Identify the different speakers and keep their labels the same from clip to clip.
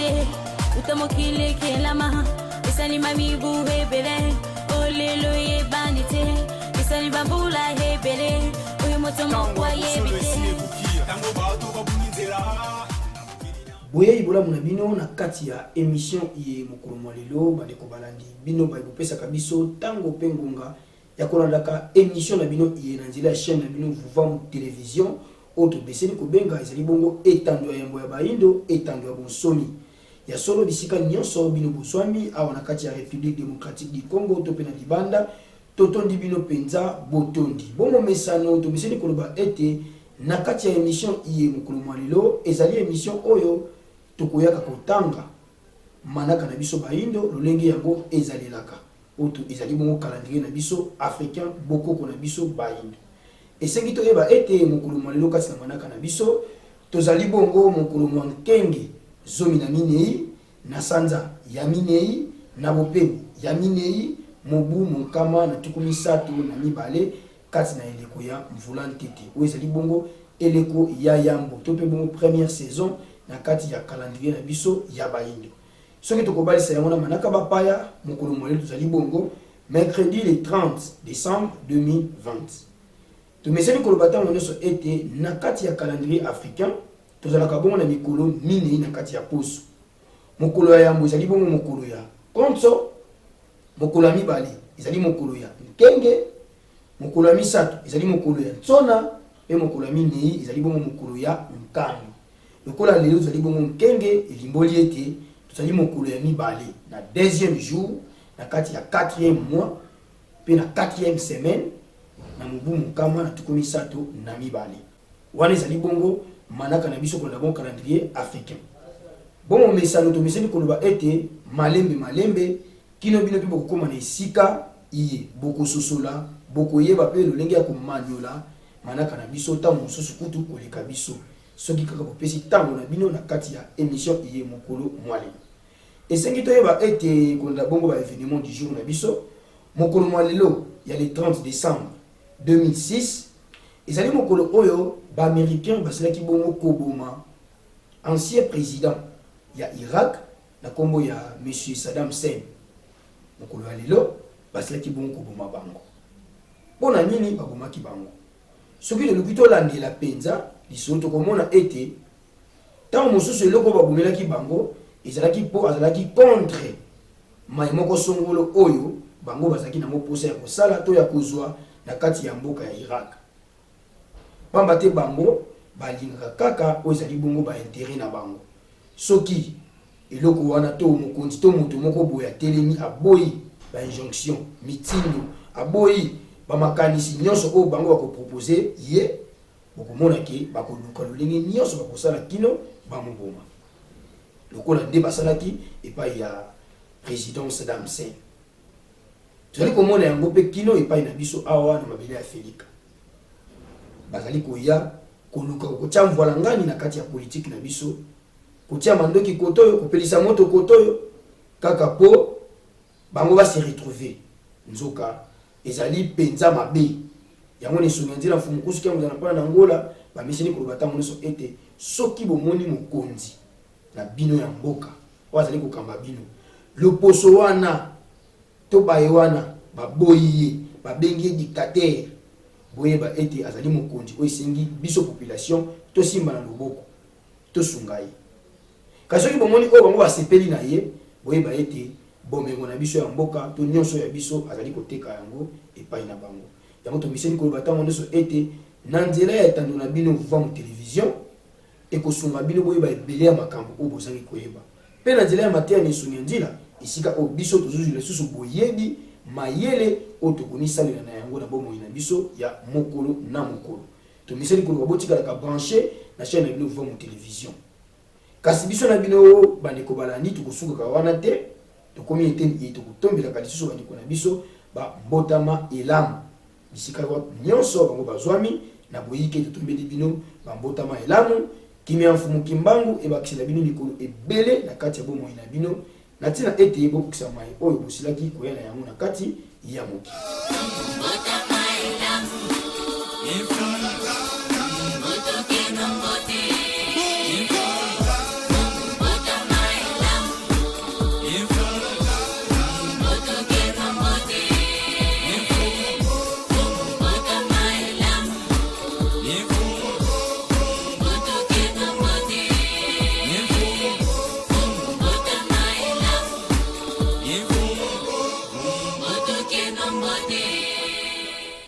Speaker 1: ye utamokile kelama isani mami buhe bele olelo ye bandite isani babula he bele uyu motomo kwa ye bite tango bato babunizera.
Speaker 2: Boye ibola munabino na kati ya émission ye mokolo mwalelo bandeko balandi bino bayopesa kabiso tango pengunga ya kolandaka émission na bino ye na nzela chaîne na bino Vuvam télévision auto beseni kobenga ezali bongo etando ya yambo ya baindo etando ya bonsomi ya solo bisika nyonso bino boswami awa na kati ya République démocratique du Congo to pena libanda totondi bino penza botondi bomo mesano to beseni koloba ete na kati ya émission ye mokolo mwalelo ezali émission oyo tokoyaka kotanga manaka na biso baindo lolenge yango ezalelaka oto ezali bongo calendrier na biso africain bokoko na biso baindo esengi toyeba ete mokolo mwalelo kati na manaka na biso tozali bongo mokolo mwa nkenge zomi na minei na sanza ya minei na bopemi ya minei mobu monkama na tuku misato na mibale kati na eleko ya mvula ntete oyo ezali bongo eleko ya yambo to mpe bongo première saison na kati ya calendrier na biso ya baindo soki tokobalisa yango na manaka bapaya mokolo mwalelo tozali bongo mercredi le 30 décembre 2020 tomeseni koloba ntango nyonso ete na kati ya calendrier africain tozalaka bongo na mikolo minei na kati ya poso mokolo ya yambo ezali bongo mokolo ya konso mokolo ya mibale ezali mokolo ya nkenge mokolo ya misato ezali mokolo ya ntsona mpe mokolo ya minei ezali bongo mokolo ya nkano lokola lelo tozali bongo nkenge elimboli ete tozali mokolo ya mibale na deuxième jour na kati ya 4e mois mpe na 4e semaine na mobu mokama na tuku misato na mibale wana ezali bongo manaka na biso kolanda bongo calendrier africain bongo mesano tomeseni koloba ete malembe kino bino mpe bokokoma na esika iye bokososola bokoyeba mpe lolenge ya komanyola manaka na biso ntango mosusu kutu koleka biso soki kaka bopesi ntango na bino na kati ya émission iye mokolo mwalelo esengi toyeba ete kolanda bongo baévénement du jour na biso mokolo mwalelo ya le 30 décembre 2006 ezali mokolo oyo baaméricain basilaki bongo koboma ancien président ya Irak na kombo ya monsieur Saddam Hussein mokolo ya lelo basilaki bongo koboma bango mpona nini babomaki bango soki toluki tolandela mpenza lisolo tokomona ete ntango mosusu eloko babomelaki bango ezalaki mpo azalaki contre mai moko songolo oyo bango bazalaki nango mposa ya kosala to ya kozwa na kati ya mboka ya Irak pamba te bango balingaka kaka oyo ezali bongo baintere na bango soki eloko wana to mokonzi to moto moko boye atelemi aboyi bainjonction mitindo aboyi bamakanisi nyonso oyo bango bakopropose ye bokomona ke bakoluka lolenge nyonso bakosala kino bamoboma lokola nde basalaki epai ya président Saddam Hussein tozali komona yango mpe kino epai na biso awa na mabele ya Afrika bazali koya koluka kotia mvola ngani na kati ya politique na biso kotia mandoki kotoyo kopelisa moto kotoyo kaka po bango basi retrouver nzoka ezali penza mabe yango ne songa nzela mfumu kusuki yango na pana na Angola ba misini koloba tango nyonso ete soki bomoni mokonzi na bino ya mboka wazali kokamba bino loposo wana to baye wana baboyi babengi dictateur boyeba ete azali mokonzi oyo esengi biso population to simba na loboko to sungai kasi soki bomoni oyo bango basepeli na ye boyeba ete bomengo na biso ya mboka to nyonso ya biso azali koteka yango epai na bango yango tomiseni koloba ntango nyonso ete na nzela ya etando na bino Vuvam télévision ekosunga bino boyeba ebele ya makambo oyo bozangi koyeba mpe na nzela ya mateya na esungi ya nzela esika oyo biso tozozwila lisusu boyebi mayele oyo tokonisalela na yango na bomoi na biso ya mokolo na mokolo tomiseni koloba botikalaka branché na chaîne na bino Vuvam télévision kasi biso na bino bandeko balandi tokosungaka wana te tokomi ete tokotombelaka lisusu bandeko na biso bambotama elamu bisika nyonso bango bazwami na boyike totombeli bino bambotama elamu kimia mfumu kimbangu ebakisela bino mikolo ebele na kati ya bomoi na bino na ntina ete bokokisa mai oyo bosilaki koya na yango na kati ya moki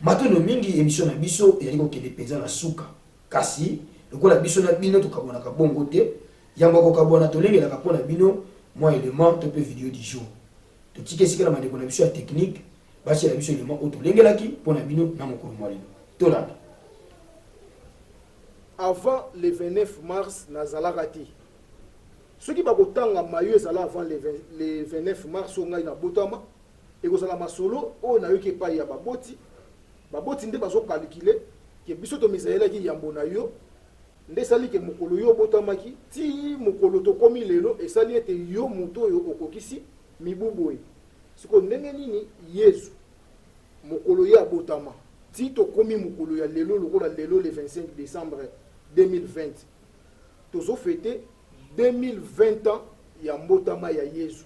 Speaker 2: matono mingi émission na biso ezali kokende penza na suka kasi lokola biso na bino tokabonaka bongo te yango kokabona tolengelaka mpo na bino mwa élément to mpe vidéo du jour totika esika na bandeko na biso ya technique batiela biso élément oyo tolengelaki mpo na bino na mokolo mwa lelo tolanda.
Speaker 3: Avant le 29 mars nazalaka te soki bakotanga mayo ezala avant le 29 mars o ngai na botama ekozala masolo oyo nayoki epai ya baboti nde bazokalkile ke biso tomizayelaki yambo na yo nde esali ke mokolo yo obotamaki ti mokolo tokomi lelo esali ete yo moto oyo okokisi mibubu oyo siko ndenge nini yesu mokolo ye abotama ti tokomi mokolo ya lelo lokola lelo le 25 décembre 2020 tozo fêté 2020 ans ya mbotama ya yesu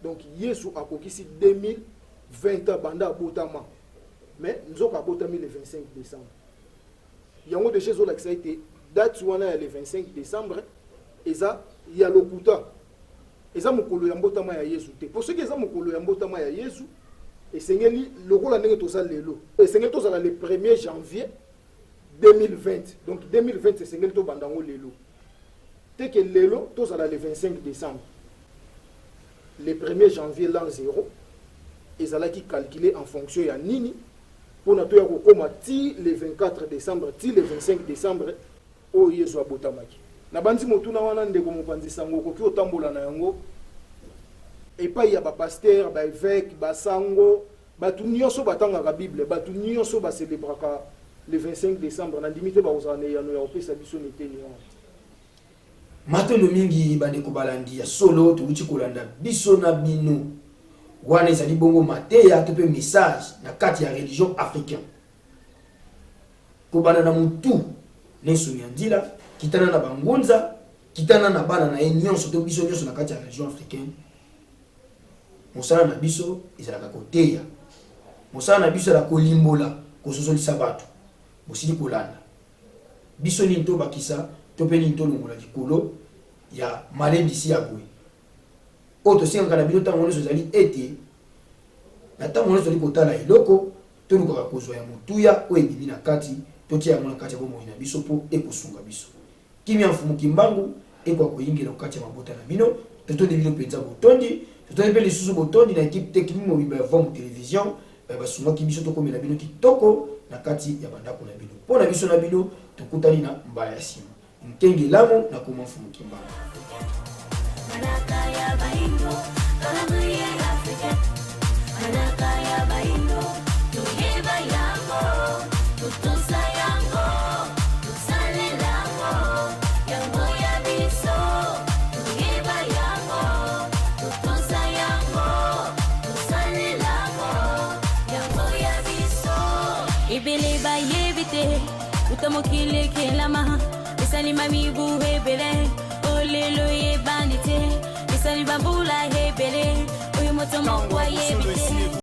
Speaker 3: donc yesu akokisi 2020 ans banda abotama mais nzoka abotami le 25 décembre yango de chez olakisa ete date wana ya le 25 décembre eza ya lokuta eza mokolo ya mbotama ya yesu te pour ce qui eza mokolo ya mbotama ya yesu esengeli lokola ndenge toza lelo esengeli tozala le 1er janvier 2020 donc 2020 esengeli tobandango lelo te ke lelo tozala le 25 décembre le 1er janvier l'an 0 ezalaki calculé en fonction ya nini pona to ya kokoma ti le 24 décembre ti le 25 décembre o yesu abotamaki na bandi motuna wana ndeko mopanzi sango koki otambola na yango epai ya bapaster baévêque basango batu nyonso batangaka bible batu nyonso bacélébraka le 25 décembre na ndimi te bakozala na eyano ya kopesa biso miteni wana
Speaker 2: matono mingi bandeko balandi ya solo toluti kolanda biso na bino wana ezali bongo mateya to mpe message na kati ya religion africain kobana na mutu neso ya ndila kitana na bangonza kitana na bana na ye nyonso to biso nyonso na kati ya religion africaine mosala na biso ezalaka koteya mosala na biso ezalaka kolimbola kososolisa bato bosili kolanda biso nini tobakisa to mpe nini tolongola likolo ya malendisi ya boye oyo tosengaka na bino ntango nyonso ezali ete na ntango nyonso tozali kotala eloko tolukaka kozwa ya motuya oyo ebimi na kati totia yango na kati ya bomoi na biso mpo ekosunga biso kimia mfumu kimbangu ekoka koyingela kokati ya mabota na bino totondi bino mpenza botondi totondi mpe lisusu botondi na ekipe technique mobimba ya Vom Télévision basungaki biso tokomela bino kitoko na kati ya bandako na bino mpo na biso na bino tokutani na mbala ya nsima nkenge lamu na koma mfumu kimbangu.
Speaker 1: Ibele ba yebite utamokile kelama isali mamibu hebele olelo ye bandite isali babula hebele uyu moto mokwa yebite